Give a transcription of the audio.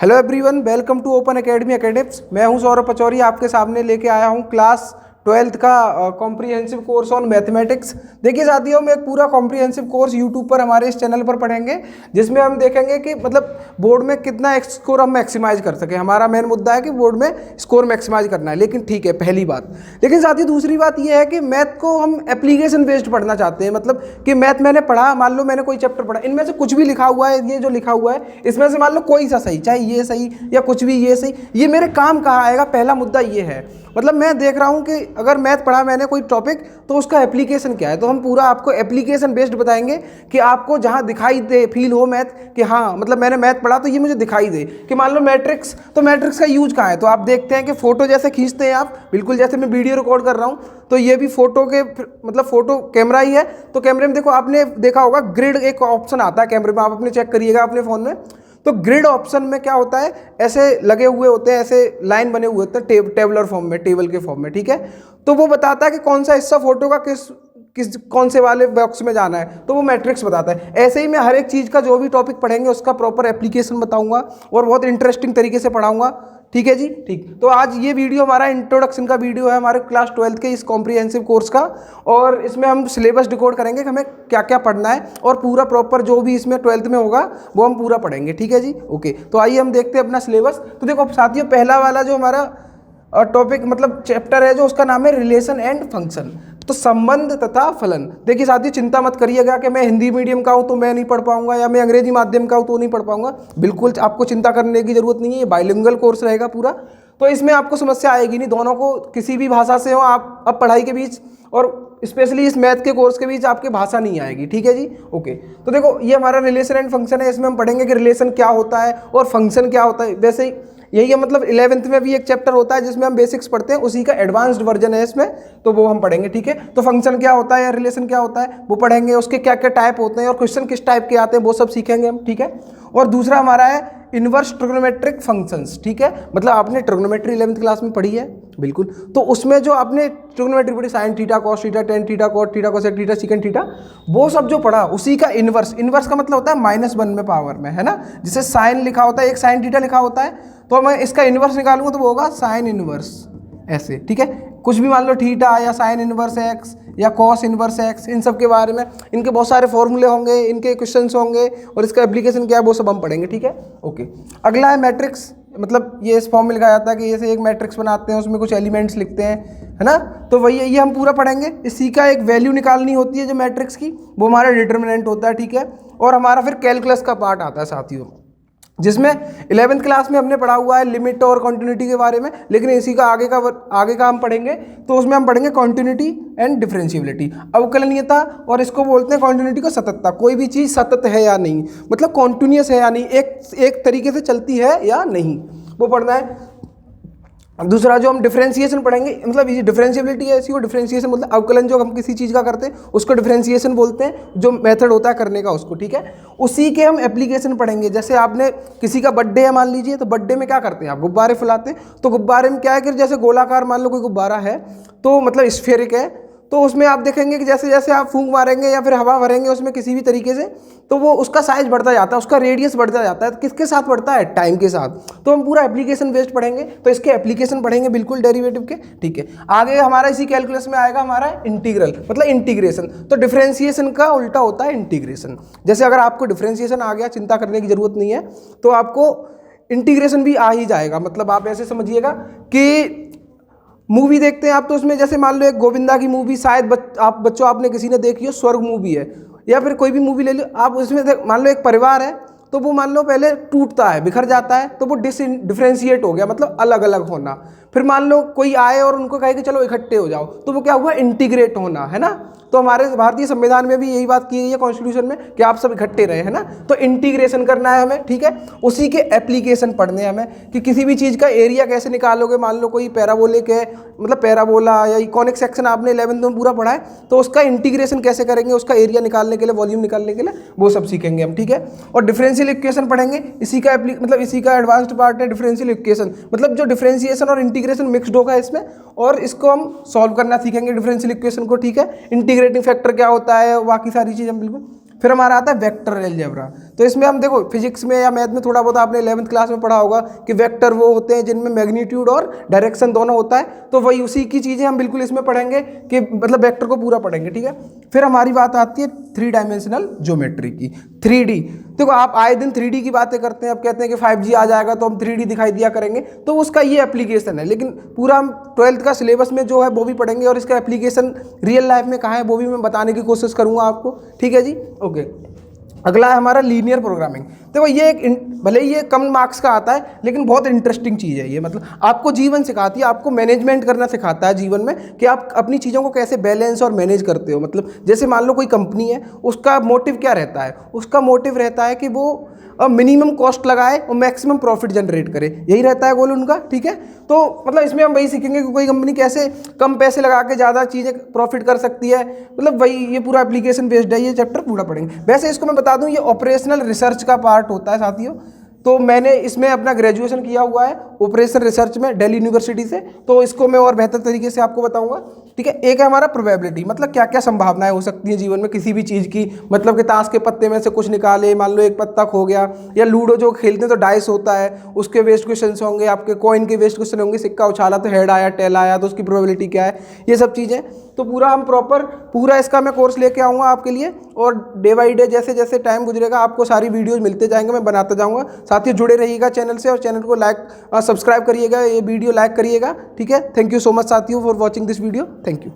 Hello everyone, welcome to open academy academics. मैं हूं सौरभ पचौरी, आपके सामने लेके आया हूं क्लास 12th का कॉम्प्रिहेंसिव कोर्स ऑन मैथमेटिक्स। देखिए साथियों, हम एक पूरा कॉम्प्रिहेंसिव कोर्स यूट्यूब पर हमारे इस चैनल पर पढ़ेंगे, जिसमें हम देखेंगे कि मतलब बोर्ड में कितना स्कोर हम मैक्सिमाइज कर सकें। हमारा मेन मुद्दा है कि बोर्ड में स्कोर मैक्सिमाइज करना है, लेकिन ठीक है, पहली बात। लेकिन साथियों दूसरी बात यह है कि मैथ को हम एप्लीकेशन बेस्ड पढ़ना चाहते हैं। मतलब कि मैथ मैंने पढ़ा, मान लो मैंने कोई चैप्टर पढ़ा, इनमें से कुछ भी लिखा हुआ है, ये जो लिखा हुआ है इसमें से मान लो कोई सा सही, चाहे ये सही या कुछ भी ये सही, ये मेरे काम कहाँ आएगा, पहला मुद्दा ये है। मतलब मैं देख रहा हूँ कि अगर मैथ पढ़ा मैंने कोई टॉपिक, तो उसका एप्लीकेशन क्या है। तो हम पूरा आपको एप्लीकेशन बेस्ड बताएंगे कि आपको जहाँ दिखाई दे, फील हो मैथ कि हाँ मतलब मैंने मैथ पढ़ा तो ये मुझे दिखाई दे। कि मान लो मैट्रिक्स, तो मैट्रिक्स का यूज कहाँ है। तो आप देखते हैं कि फोटो जैसे खींचते हैं आप, बिल्कुल जैसे मैं वीडियो रिकॉर्ड कर रहा हूँ, तो ये भी फोटो के मतलब फोटो कैमरा ही है। तो कैमरे में देखो, आपने देखा होगा ग्रिड एक ऑप्शन आता है कैमरे में, आप अपने चेक करिएगा अपने फ़ोन में। तो ग्रिड ऑप्शन में क्या होता है, ऐसे लगे हुए होते हैं, ऐसे लाइन बने हुए होते हैं टेबलर फॉर्म में, टेबल के फॉर्म में, ठीक है। तो वो बताता है कि कौन सा हिस्सा फोटो का किस कौन से वाले बॉक्स में जाना है, तो वो मैट्रिक्स बताता है। ऐसे ही मैं हर एक चीज़ का जो भी टॉपिक पढ़ेंगे उसका प्रॉपर एप्लीकेशन बताऊंगा और बहुत इंटरेस्टिंग तरीके से पढ़ाऊंगा। ठीक है जी, ठीक। तो आज ये वीडियो हमारा इंट्रोडक्शन का वीडियो है हमारे क्लास 12th के इस कॉम्प्रिहेंसिव कोर्स का, और इसमें हम सिलेबस डिकोड करेंगे कि हमें क्या क्या पढ़ना है, और पूरा प्रॉपर जो भी इसमें 12th में होगा वो हम पूरा पढ़ेंगे। ठीक है जी, ओके। तो आइए हम देखते हैं अपना सिलेबस। तो देखो साथियों, पहला वाला जो हमारा टॉपिक मतलब चैप्टर है, जो उसका नाम है रिलेशन एंड फंक्शन, तो संबंध तथा फलन। देखिए साथियों, चिंता मत करिएगा कि मैं हिंदी मीडियम का हूँ तो मैं नहीं पढ़ पाऊंगा, या मैं अंग्रेजी माध्यम का हूँ तो नहीं पढ़ पाऊंगा। बिल्कुल आपको चिंता करने की जरूरत नहीं है, ये बाइलिंगुअल कोर्स रहेगा पूरा, तो इसमें आपको समस्या आएगी नहीं। दोनों को किसी भी भाषा से हो आप, अब पढ़ाई के बीच और स्पेशली इस मैथ के कोर्स के बीच आपके भाषा नहीं आएगी। ठीक है जी, ओके। तो देखो ये हमारा रिलेशन एंड फंक्शन है, इसमें हम पढ़ेंगे कि रिलेशन क्या होता है और फंक्शन क्या होता है। वैसे ही यही है, मतलब 11th में भी एक चैप्टर होता है जिसमें हम बेसिक्स पढ़ते हैं, उसी का एडवांस्ड वर्जन है इसमें, तो वो हम पढ़ेंगे। ठीक है, तो फंक्शन क्या होता है या रिलेशन क्या होता है वो पढ़ेंगे, उसके क्या क्या टाइप होते हैं और क्वेश्चन किस टाइप के आते हैं वो सब सीखेंगे हम। ठीक है, और दूसरा हमारा है इनवर्स ट्रिग्नोमेट्रिक फंक्शंस। ठीक है, मतलब आपने ट्रिग्नोमेट्री 11th क्लास में पढ़ी है, बिल्कुल। तो उसमें जो आपने ट्रिग्नोमेट्री पढ़ी, sine theta, cos theta, tan theta, cot theta, cosec theta, second theta, वो सब जो पढ़ा उसी का इनवर्स। इनवर्स का मतलब होता है -1 में पावर में, है ना। जिसे साइन लिखा होता है, एक साइन थीटा लिखा होता है, तो मैं इसका इनवर्स निकालूंगा तो वो होगा साइन इनवर्स, ऐसे। ठीक है, कुछ भी मान लो थीटा या साइन इनवर्स एक्स या कॉस इनवर्स एक्स, इन सब के बारे में इनके बहुत सारे फॉर्मूले होंगे, इनके क्वेश्चंस होंगे, और इसका एप्लीकेशन क्या है वो सब हम पढ़ेंगे। ठीक है, ओके। अगला है मैट्रिक्स। मतलब ये इस फॉर्म में लिखा जाता है कि जैसे एक मैट्रिक्स बनाते हैं, उसमें कुछ एलिमेंट्स लिखते हैं, है ना। तो वही ये हम पूरा पढ़ेंगे। इसी का एक वैल्यू निकालनी होती है जो मैट्रिक्स की, वो हमारा डिटर्मिनेंट होता है। ठीक है, और हमारा फिर कैलकुलस का पार्ट आता है साथियों, जिसमें 11th क्लास में हमने पढ़ा हुआ है लिमिट और कॉन्टिन्यूटी के बारे में, लेकिन इसी का आगे का हम पढ़ेंगे। तो उसमें हम पढ़ेंगे कॉन्टिन्यूटी एंड डिफरेंशिएबिलिटी, अवकलनीयता, और इसको बोलते हैं कॉन्टिन्यूटी को सततता। कोई भी चीज़ सतत है या नहीं, मतलब कॉन्टिन्यूस है या नहीं, एक तरीके से चलती है या नहीं, वो पढ़ना है। दूसरा जो हम डिफरेंशिएशन पढ़ेंगे, मतलब ये डिफरेंशिएबिलिटी है, इसी को डिफरेंशिएशन बोलते हैं। अवकलन जो हम किसी चीज़ का करते हैं उसको डिफरेंशिएशन बोलते हैं, जो मेथड होता है करने का उसको। ठीक है, उसी के हम एप्लीकेशन पढ़ेंगे। जैसे आपने किसी का बर्थडे है मान लीजिए, तो बर्थडे में क्या करते हैं आप, गुब्बारे फुलाते हैं। तो गुब्बारे में क्या है कि जैसे गोलाकार मान लो कोई गुब्बारा है, तो मतलब स्फेरिक है, तो उसमें आप देखेंगे कि जैसे जैसे आप फूंक मारेंगे या फिर हवा भरेंगे उसमें किसी भी तरीके से, तो वो उसका साइज बढ़ता जाता है, उसका रेडियस बढ़ता जाता है। किसके साथ बढ़ता है, टाइम के साथ। तो हम पूरा एप्लीकेशन बेस्ड पढ़ेंगे, तो इसके एप्लीकेशन पढ़ेंगे बिल्कुल डेरिवेटिव के। ठीक है, आगे हमारा इसी कैलकुलस में आएगा हमारा इंटीग्रल, मतलब इंटीग्रेशन। तो डिफरेंशिएशन का उल्टा होता है इंटीग्रेशन। जैसे अगर आपको डिफरेंशिएशन आ गया, चिंता करने की जरूरत नहीं है, तो आपको इंटीग्रेशन भी आ ही जाएगा। मतलब आप ऐसे समझिएगा कि मूवी देखते हैं आप, तो उसमें जैसे मान लो एक गोविंदा की मूवी, शायद आप बच्चों आपने किसी ने देखी हो, स्वर्ग मूवी है, या फिर कोई भी मूवी ले लो आप, उसमें मान लो एक परिवार है, तो वो मान लो पहले टूटता है, बिखर जाता है, तो वो डिफरेंशिएट हो गया, मतलब अलग अलग होना। फिर मान लो कोई आए और उनको कहे कि चलो इकट्ठे हो जाओ, तो वो क्या हुआ, इंटीग्रेट होना, है ना। तो हमारे भारतीय संविधान में भी यही बात की गई है, कॉन्स्टिट्यूशन में, कि आप सब इकट्ठे रहे, है ना। तो इंटीग्रेशन करना है हमें। ठीक है, उसी के एप्लीकेशन पढ़ने हैं हमें, कि किसी भी चीज़ का एरिया कैसे निकालोगे। मान लो कोई पैराबोलिक है, मतलब पैराबोला या इकोनिक सेक्शन आपने 11th में पूरा पढ़ा है, तो उसका इंटीग्रेशन कैसे करेंगे, उसका एरिया निकालने के लिए, वॉल्यूम निकालने के लिए, वो सब सीखेंगे हम। ठीक है, और डिफरेंशियल इक्वेशन पढ़ेंगे, इसी का मतलब इसी का एडवांस्ड पार्ट है डिफरेंशियल इक्वेशन। मतलब जो डिफरेंशिएशन और इंटीग्रेशन मिक्सड होगा इसमें, और इसको हम सॉल्व करना सीखेंगे डिफरेंशियल इक्वेशन को। ठीक है, इंटीग्रेटिंग फैक्टर क्या होता है, बाकी सारी चीज़ हम बिल्कुल। फिर हमारा आता है वेक्टर अलजेब्रा। तो इसमें हम देखो फिजिक्स में या मैथ में थोड़ा बहुत आपने 11th क्लास में पढ़ा होगा कि वेक्टर वो होते हैं जिनमें मैग्नीट्यूड और डायरेक्शन दोनों होता है, तो वही उसी की चीज़ें हम बिल्कुल इसमें पढ़ेंगे कि मतलब वेक्टर को पूरा पढ़ेंगे, ठीक है। फिर हमारी बात आती है 3 डायमेंशनल ज्योमेट्री की। 3D देखो आप आए दिन 3D की बातें करते हैं, अब कहते हैं कि 5G आ जाएगा तो हम 3D दिखाई दिया करेंगे, तो उसका ये एप्लीकेशन है, लेकिन पूरा हम 12th का सिलेबस में जो है वो भी पढ़ेंगे और इसका एप्लीकेशन रियल लाइफ में कहाँ है वो भी मैं बताने की कोशिश करूँगा आपको, ठीक है जी। ओके, अगला है हमारा लीनियर प्रोग्रामिंग। देखो ये भले ही ये कम मार्क्स का आता है लेकिन बहुत इंटरेस्टिंग चीज़ है ये, मतलब आपको जीवन सिखाती है, आपको मैनेजमेंट करना सिखाता है जीवन में कि आप अपनी चीज़ों को कैसे बैलेंस और मैनेज करते हो। मतलब जैसे मान लो कोई कंपनी है, उसका मोटिव क्या रहता है, उसका मोटिव रहता है कि वो मिनिमम कॉस्ट लगाए और मैक्सिमम प्रॉफिट जनरेट करे, यही रहता है गोल उनका, ठीक है। तो मतलब इसमें हम वही सीखेंगे कि कोई कंपनी कैसे कम पैसे लगा के ज़्यादा चीज़ें प्रॉफिट कर सकती है, मतलब वही ये पूरा एप्लीकेशन बेस्ड है, ये चैप्टर पूरा पढ़ेंगे। वैसे इसको मैं बता दूं ये ऑपरेशनल रिसर्च का पार्ट होता है साथियों, तो मैंने इसमें अपना ग्रेजुएशन किया हुआ है ऑपरेशन रिसर्च में दिल्ली यूनिवर्सिटी से, तो इसको मैं और बेहतर तरीके से आपको बताऊंगा, ठीक है। एक है हमारा प्रोबेबिलिटी, मतलब क्या क्या संभावनाएं हो सकती हैं जीवन में किसी भी चीज़ की, मतलब कि ताश के पत्ते में से कुछ निकाले, मान लो एक पत्ता खो गया, या लूडो जो खेलते हैं तो डाइस होता है उसके वेस्ट क्वेश्चन होंगे, आपके कॉइन के वेस्ट क्वेश्चन होंगे, सिक्का उछाला तो हेड आया टेल आया तो उसकी प्रोबेबिलिटी क्या है, ये सब चीज़ें। तो पूरा हम प्रॉपर पूरा इसका मैं कोर्स लेके आऊँगा आपके लिए, और डे बाई डे जैसे जैसे टाइम गुजरेगा आपको सारी वीडियोज़ मिलते जाएंगे, मैं बनाता जाऊँगा। साथियों जुड़े रहिएगा चैनल से और चैनल को लाइक सब्सक्राइब करिएगा, ये वीडियो लाइक करिएगा, ठीक है। थैंक यू सो मच साथियों for watching this video, thank you.